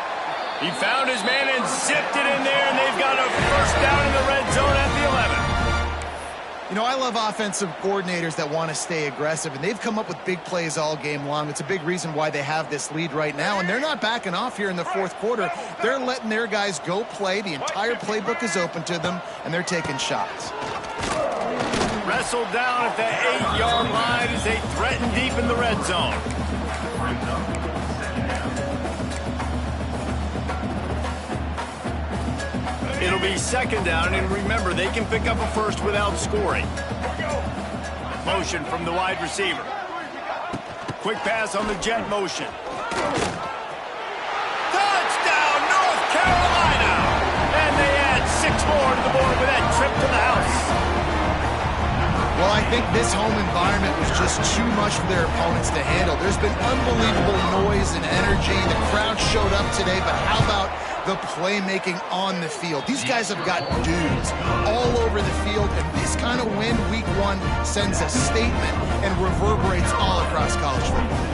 He found his man and zipped it in there, and they've got a first down in the red zone at the 11. You know, I love offensive coordinators that want to stay aggressive, and they've come up with big plays all game long. It's a big reason why they have this lead right now, and they're not backing off here in the 4th quarter. They're letting their guys go play. The entire playbook is open to them, and they're taking shots. Wrestled down at the 8-yard line as they threaten deep in the red zone. It'll be 2nd down, and remember, they can pick up a first without scoring. Motion from the wide receiver. Quick pass on the jet motion. Touchdown, North Carolina! And they add 6 more to the board with that trip to the house. Well, I think this home environment was just too much for their opponents to handle. There's been unbelievable noise and energy. The crowd showed up today, but how about the playmaking on the field? These guys have got dudes all over the field, and this kind of win week 1 sends a statement and reverberates all across college football.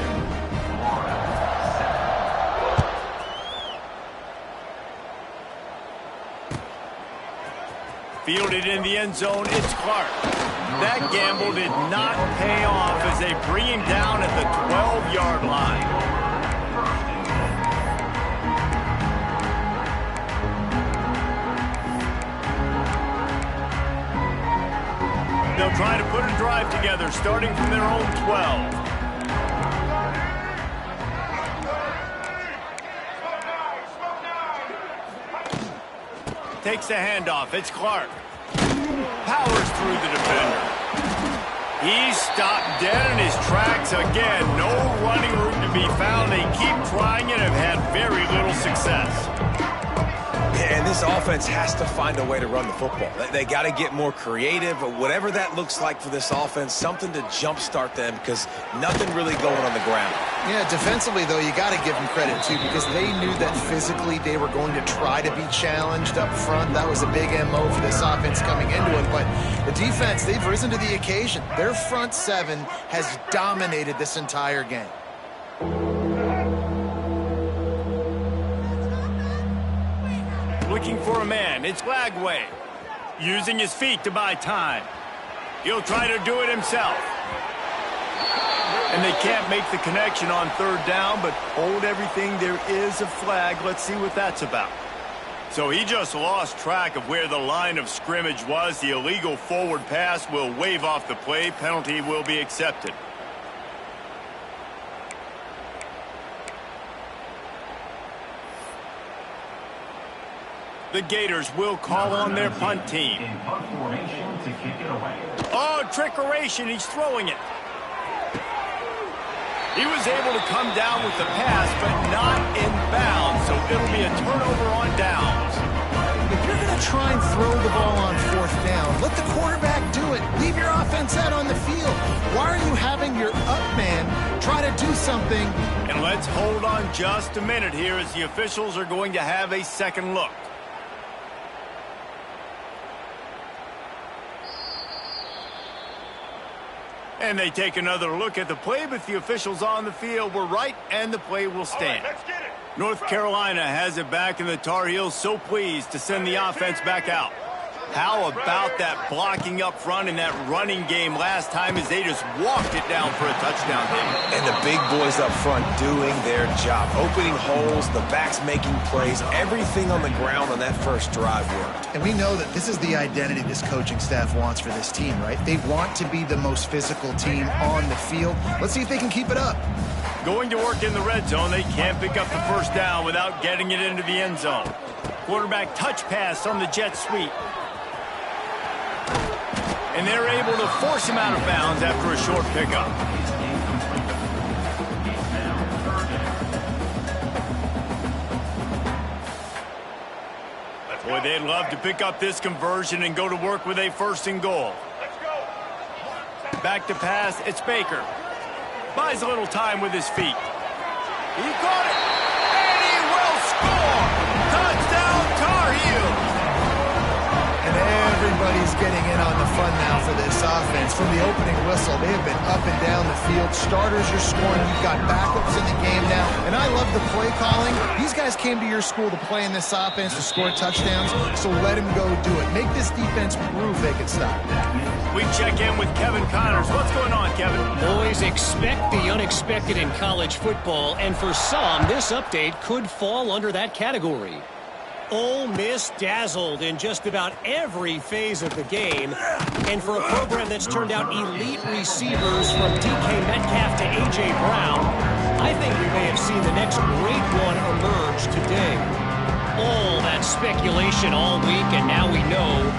Fielded in the end zone, it's Clark. That gamble did not pay off as they bring him down at the 12-yard line. They'll try to put a drive together, starting from their own 12. takes the handoff. It's Clark. Powers through the defender. He's stopped dead in his tracks again. No running room to be found. They keep trying and have had very little success. And this offense has to find a way to run the football. They got to get more creative, but whatever that looks like for this offense, something to jumpstart them because nothing really going on the ground. Yeah, defensively, though, you got to give them credit, too, because they knew that physically they were going to try to be challenged up front. That was a big MO for this offense coming into it. But the defense, they've risen to the occasion. Their front seven has dominated this entire game. Looking for a man. It's Lagway. Using his feet to buy time. He'll try to do it himself. And they can't make the connection on third down, but hold everything. There is a flag. Let's see what that's about. So he just lost track of where the line of scrimmage was. The illegal forward pass will wave off the play. Penalty will be accepted. The Gators will call on their punt team. In punt formation to kick it away. Oh, trickeration. He's throwing it. He was able to come down with the pass, but not in bounds, so it'll be a turnover on downs. If you're going to try and throw the ball on fourth down, let the quarterback do it. Leave your offense out on the field. Why are you having your up man try to do something? And let's hold on just a minute here as the officials are going to have a second look. And they take another look at the play, but the officials on the field were right, and the play will stand. Let's get it. North Carolina has it back, and the Tar Heels so pleased to send the offense back out. How about that blocking up front in that running game last time as they just walked it down for a touchdown hit? And the big boys up front doing their job. Opening holes, the backs making plays, everything on the ground on that first drive worked. And we know that this is the identity this coaching staff wants for this team, right? They want to be the most physical team on the field. Let's see if they can keep it up. Going to work in the red zone, they can't pick up the first down without getting it into the end zone. Quarterback touch pass on the jet sweep. And they're able to force him out of bounds after a short pickup. Boy, they'd love to pick up this conversion and go to work with a first and goal. Back to pass, it's Baker. Buys a little time with his feet. He caught it, and he will score! Touchdown, Tar Heels! And everybody's getting in on the fun now for this offense. From the opening whistle, they have been up and down the field. Starters are scoring. You've got backups in the game now. And I love the play calling. These guys came to your school to play in this offense to score touchdowns, so let them go do it. Make this defense prove they can stop it. We check in with Kevin Connors. What's going on, Kevin? Boys, expect the unexpected in college football, and for some, this update could fall under that category. Ole Miss dazzled in just about every phase of the game. And for a program that's turned out elite receivers from DK Metcalf to A.J. Brown, I think we may have seen the next great one emerge today. All that speculation all week, and now we know.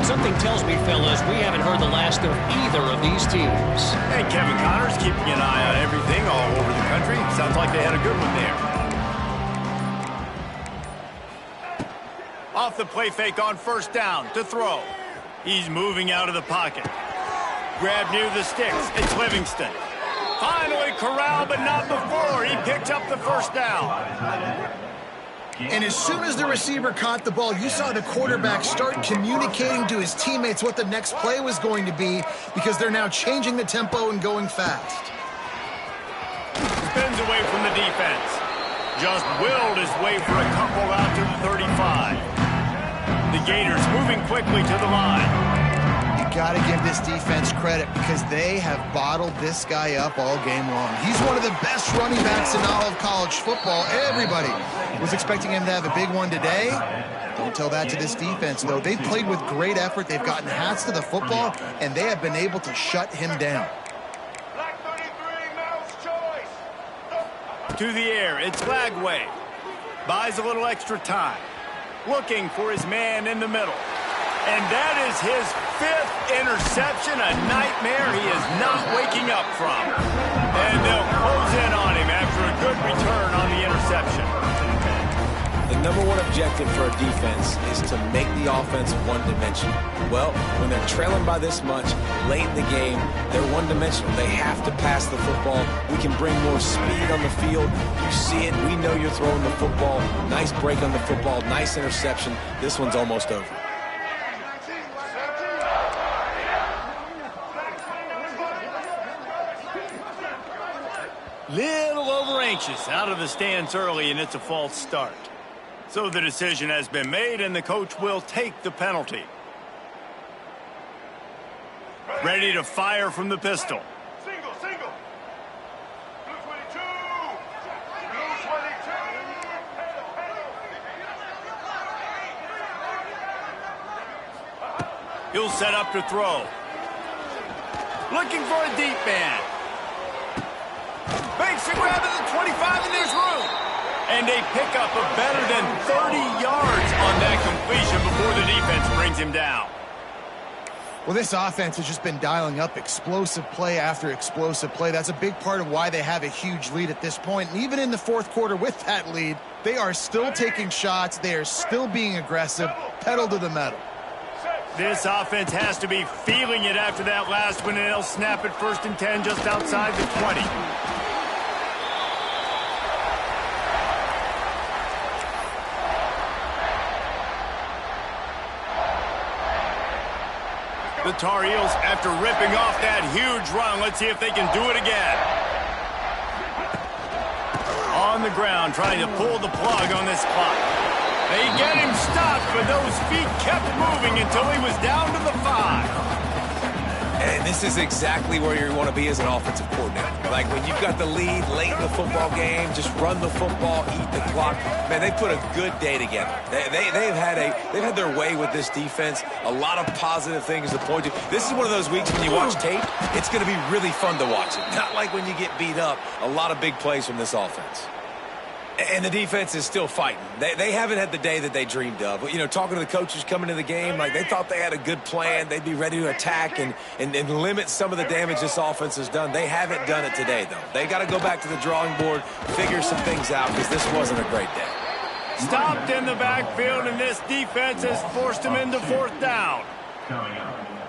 Something tells me, fellas, we haven't heard the last of either of these teams. Hey, Kevin Connors keeping an eye on everything all over the country. Sounds like they had a good one there. Off the play fake on first down to throw. He's moving out of the pocket. Grab near the sticks. It's Livingston. Finally corralled, but not before. He picked up the first down. And as soon as the receiver caught the ball, you saw the quarterback start communicating to his teammates what the next play was going to be because they're now changing the tempo and going fast. Spins away from the defense. Just willed his way for a couple out to the 35. The Gators moving quickly to the line. You got to give this defense credit because they have bottled this guy up all game long. He's one of the best running backs in all of college football. Everybody was expecting him to have a big one today. Don't tell that to this defense, though. They've played with great effort. They've gotten hats to the football, and they have been able to shut him down. To the air, it's Lagway. Buys a little extra time. looking for his man in the middle. And that is his 5th interception, a nightmare he is not waking up from. And they'll close in on him after a good return on the interception. The number one objective for a defense is to make the offense one-dimensional. Well, when they're trailing by this much, late in the game, they're one-dimensional. They have to pass the football. We can bring more speed on the field. You see it. We know you're throwing the football. Nice break on the football. Nice interception. This one's almost over. Little over-anxious out of the stands early, and it's a false start. So the decision has been made, and the coach will take the penalty. Ready to fire from the pistol. Single. 222. 222. He'll set up to throw. Looking for a deep man. Makes a grab at the 25, and there's room. And a pickup of better than 30 yards on that completion before the defense brings him down. Well, this offense has just been dialing up explosive play after explosive play. That's a big part of why they have a huge lead at this point. And even in the fourth quarter with that lead, they are still taking shots. They are still being aggressive, pedal to the metal. This offense has to be feeling it after that last one, and they'll snap it 1st and 10 just outside the 20. The Tar Heels, after ripping off that huge run, let's see if they can do it again. On the ground, trying to pull the plug on this clock. They get him stopped, but those feet kept moving until he was down to the 5. And this is exactly where you want to be as an offensive coordinator. Like when you've got the lead late in the football game, just run the football, eat the clock. Man, they put a good day together. They've had their way with this defense. A lot of positive things to point to. This is one of those weeks when you watch tape, it's going to be really fun to watch it. Not like when you get beat up. A lot of big plays from this offense. And the defense is still fighting. They haven't had the day that they dreamed of. You know, talking to the coaches coming to the game, like they thought they had a good plan. They'd be ready to attack and limit some of the damage this offense has done. They haven't done it today, though. They got to go back to the drawing board, figure some things out, because this wasn't a great day. Stopped in the backfield, and this defense has forced him into 4th down.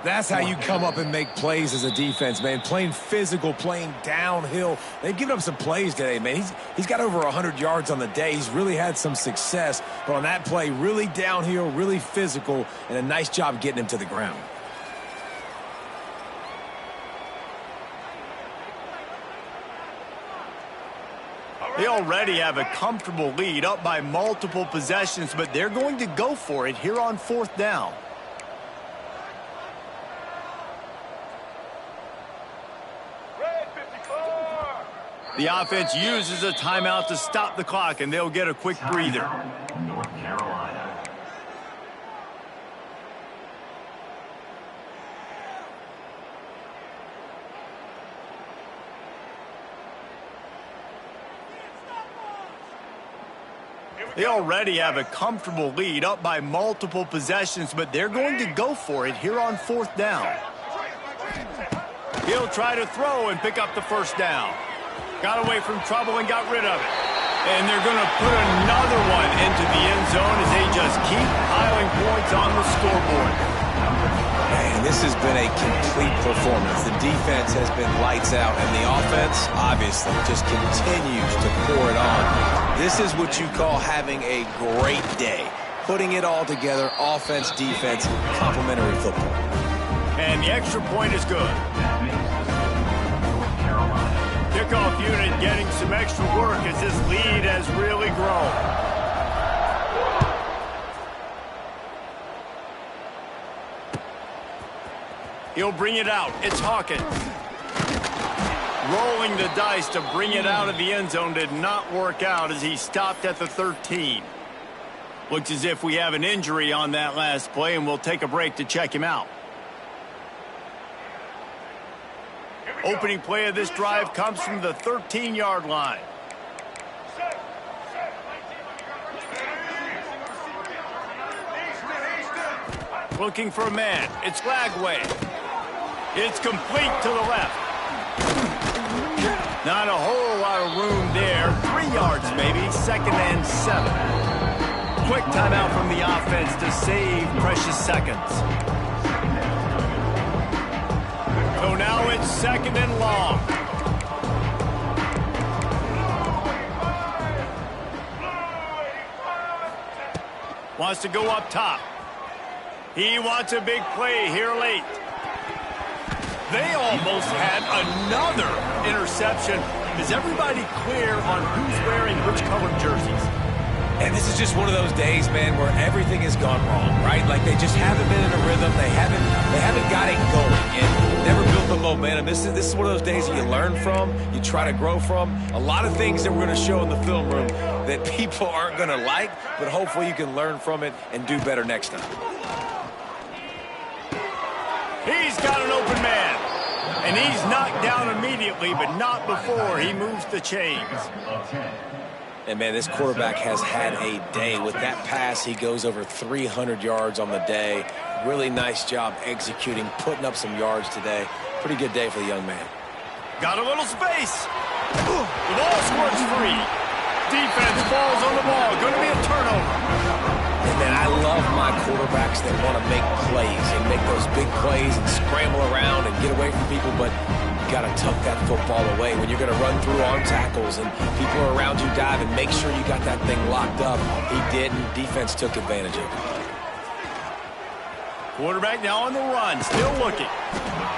That's how you come up and make plays as a defense, man. Playing physical, playing downhill. They've given up some plays today, man. He's got over 100 yards on the day. He's really had some success. But on that play, really downhill, really physical, and a nice job getting him to the ground. They already have a comfortable lead, up by multiple possessions, but they're going to go for it here on 4th down. The offense uses a timeout to stop the clock, and they'll get a quick breather. North Carolina. They already have a comfortable lead, up by multiple possessions, but they're going to go for it here on 4th down. He'll try to throw and pick up the 1st down. Got away from trouble and got rid of it. And they're going to put another one into the end zone as they just keep piling points on the scoreboard. Man, this has been a complete performance. The defense has been lights out, and the offense, obviously, just continues to pour it on. This is what you call having a great day. Putting it all together, offense, defense, complementary football. And the extra point is good. Kickoff unit getting some extra work as this lead has really grown. He'll bring it out. It's Hawkins. Rolling the dice to bring it out of the end zone did not work out as he stopped at the 13. Looks as if we have an injury on that last play, and we'll take a break to check him out. Opening play of this drive comes from the 13-yard line. Looking for a man. It's Lagway. It's complete to the left. Not a whole lot of room there. 3 yards maybe. 2nd and 7. Quick timeout from the offense to save precious seconds. So now it's 2nd and long. Wants to go up top. He wants a big play here late. They almost had another interception. Is everybody clear on who's wearing which colored jerseys? And this is just one of those days, man, where everything has gone wrong, right? Like they just haven't been in a rhythm. They haven't got it going and never built the momentum. This is one of those days that you learn from, you try to grow from. A lot of things that we're going to show in the film room that people aren't going to like, but hopefully you can learn from it and do better next time. He's got an open man. And he's knocked down immediately, but not before he moves the chains. And, man, this quarterback has had a day. With that pass, he goes over 300 yards on the day. Really nice job executing, putting up some yards today. Pretty good day for the young man. Got a little space. The ball squirts free. Defense falls on the ball. Going to be a turnover. And, man, I love my quarterbacks that want to make plays and make those big plays and scramble around and get away from people, but you got to tuck that football away when you're going to run through on tackles and people are around you dive and make sure you got that thing locked up. He did, and defense took advantage of it. Quarterback now on the run, still looking.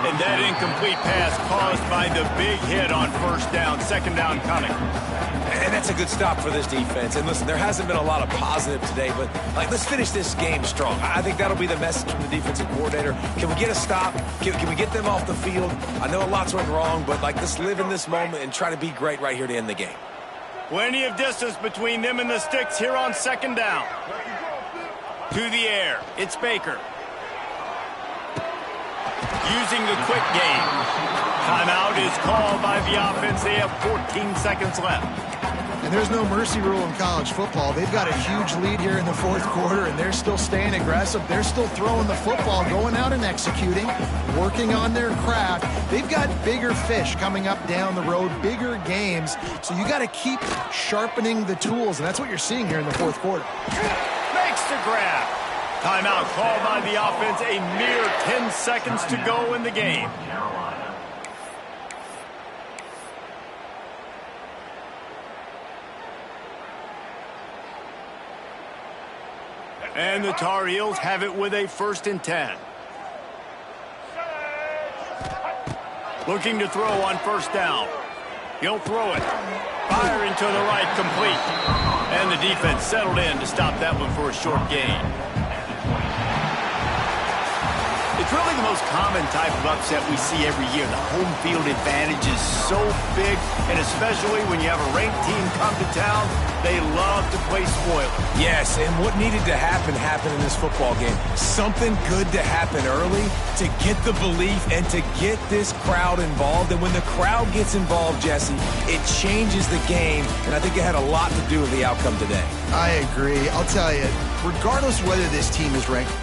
And that incomplete pass caused by the big hit on 1st down, 2nd down coming. And that's a good stop for this defense. And listen, there hasn't been a lot of positive today, but let's finish this game strong. I think that'll be the message from the defensive coordinator. Can we get a stop? Can we get them off the field? I know a lot's went wrong, but let's live in this moment and try to be great right here to end the game. Plenty of distance between them and the sticks here on 2nd down. To the air, it's Baker. Using the quick game. Timeout is called by the offense. They have 14 seconds left. And there's no mercy rule in college football. They've got a huge lead here in the 4th quarter, and they're still staying aggressive. They're still throwing the football, going out and executing, working on their craft. They've got bigger fish coming up down the road, bigger games. So you got to keep sharpening the tools, and that's what you're seeing here in the 4th quarter. Makes the grab. Timeout called by the offense. A mere 10 seconds to go in the game. And the Tar Heels have it with a 1st and 10. Looking to throw on 1st down. He'll throw it. Firing to the right, complete. And the defense settled in to stop that one for a short gain. It's really the most common type of upset we see every year. The home field advantage is so big, and especially when you have a ranked team come to town, they love to play spoiler. Yes, and what needed to happen happened in this football game. Something good to happen early to get the belief and to get this crowd involved. And when the crowd gets involved, Jesse, it changes the game, and I think it had a lot to do with the outcome today. I agree. I'll tell you, regardless whether this team is ranked